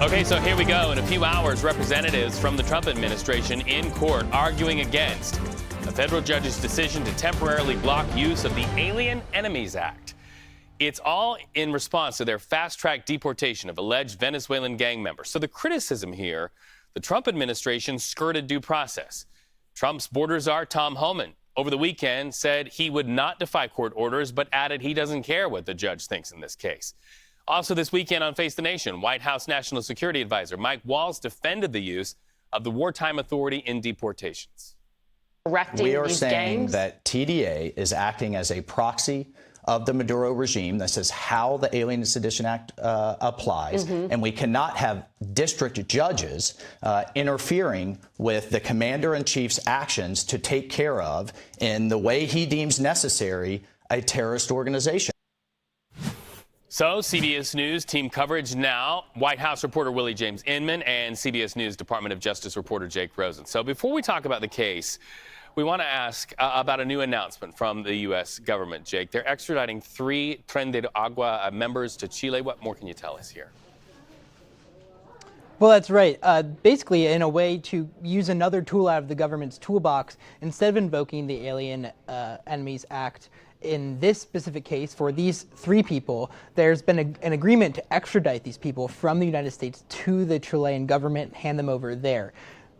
Okay, so here we go. In a few hours, representatives from the Trump administration in court arguing against a federal judge's decision to temporarily block use of the Alien Enemies Act. It's all in response to their fast-track deportation of alleged Venezuelan gang members. So the criticism here, the Trump administration skirted due process. Trump's border czar, Tom Homan, over the weekend said he would not defy court orders, but added he doesn't care what the judge thinks in this case. Also this weekend on Face the Nation, White House National Security Advisor Mike Waltz defended the use of the wartime authority in deportations. We are saying that TDA is acting as a proxy of the Maduro regime. This is how the Alien and Sedition Act applies. And we cannot have district judges interfering with the commander-in-chief's actions to take care of, in the way he deems necessary, a terrorist organization. So CBS News team coverage now. White House reporter Willie James Inman and CBS News Department of Justice reporter Jake Rosen. So before we talk about the case, we want to ask about a new announcement from the U.S. government, Jake. They're extraditing 3 Tren De Aragua members to Chile. What more can you tell us here? Well, that's right. Basically, in a way to use another tool out of the government's toolbox, instead of invoking the Alien Enemies Act, in this specific case, for these 3 people, there's been an agreement to extradite these people from the United States to the Chilean government and hand them over there.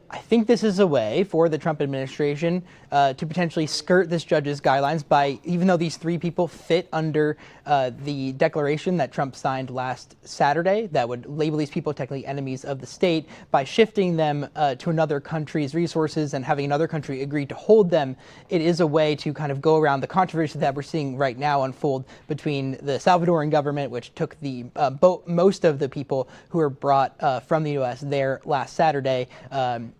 I think this is a way for the Trump administration to potentially skirt this judge's guidelines by, even though these 3 people fit under the declaration that Trump signed last Saturday that would label these people technically enemies of the state, by shifting them to another country's resources and having another country agree to hold them. It is a way to kind of go around the controversy that we're seeing right now unfold between the Salvadoran government, which took the most of the people who were brought from the U.S. there last Saturday.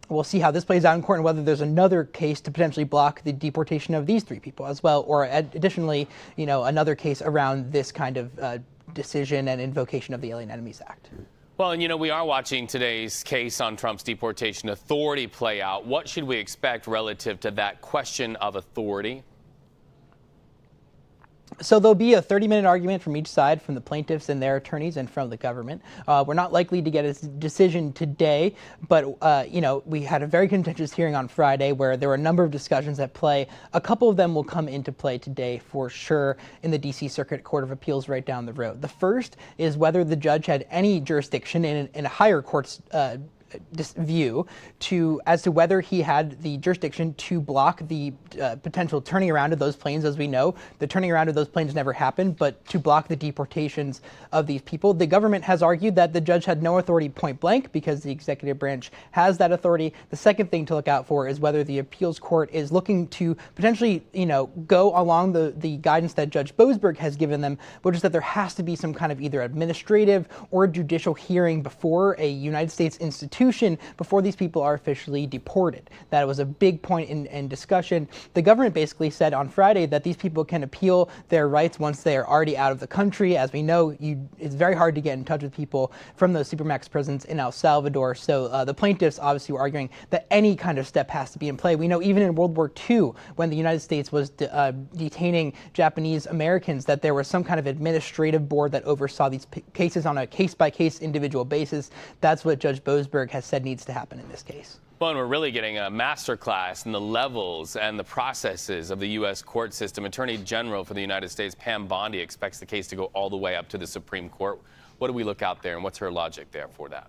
We'll see how this plays out in court and whether there's another case to potentially block the deportation of these 3 people as well, or additionally, another case around this kind of decision and invocation of the Alien Enemies Act. Well, and we are watching today's case on Trump's deportation authority play out. What should we expect relative to that question of authority? So there'll be a 30-minute argument from each side, from the plaintiffs and their attorneys and from the government. We're not likely to get a decision today, but, we had a very contentious hearing on Friday where there were a number of discussions at play. A couple of them will come into play today for sure in the D.C. Circuit Court of Appeals right down the road. The first is whether the judge had any jurisdiction in a higher court's view as to whether he had the jurisdiction to block the potential turning around of those planes. As we know, the turning around of those planes never happened, but to block the deportations of these people. The government has argued that the judge had no authority point blank because the executive branch has that authority. The second thing to look out for is whether the appeals court is looking to potentially, go along the guidance that Judge Boasberg has given them, which is that there has to be some kind of either administrative or judicial hearing before a United States institution before these people are officially deported. That was a big point in discussion. The government basically said on Friday that these people can appeal their rights once they are already out of the country. As we know, it's very hard to get in touch with people from those supermax prisons in El Salvador. So the plaintiffs obviously were arguing that any kind of step has to be in play. We know even in World War II, when the United States was detaining Japanese Americans, that there was some kind of administrative board that oversaw these cases on a case-by-case individual basis. That's what Judge Boasberg has said needs to happen in this case. Well, and we're really getting a masterclass in the levels and the processes of the U.S. court system. Attorney General for the United States, Pam Bondi, expects the case to go all the way up to the Supreme Court. What do we look out there, and what's her logic there for that?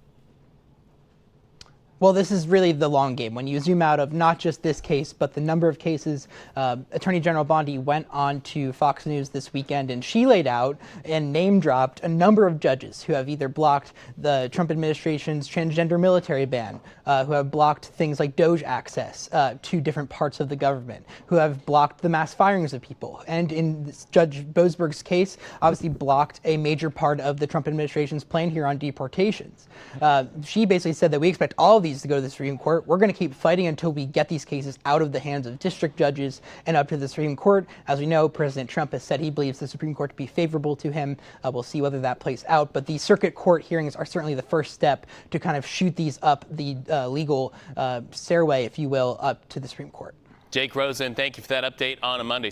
Well, this is really the long game. When you zoom out of not just this case, but the number of cases, Attorney General Bondi went on to Fox News this weekend, and she laid out and name-dropped a number of judges who have either blocked the Trump administration's transgender military ban, who have blocked things like DOJ access to different parts of the government, who have blocked the mass firings of people, and in Judge Boasberg's case, obviously blocked a major part of the Trump administration's plan here on deportations. She basically said that we expect all of these to go to the Supreme Court. We're going to keep fighting until we get these cases out of the hands of district judges and up to the Supreme Court. As we know, President Trump has said he believes the Supreme Court to be favorable to him. We'll see whether that plays out. But the circuit court hearings are certainly the first step to kind of shoot these up the legal stairway, if you will, up to the Supreme Court. Jake Rosen, thank you for that update on a Monday.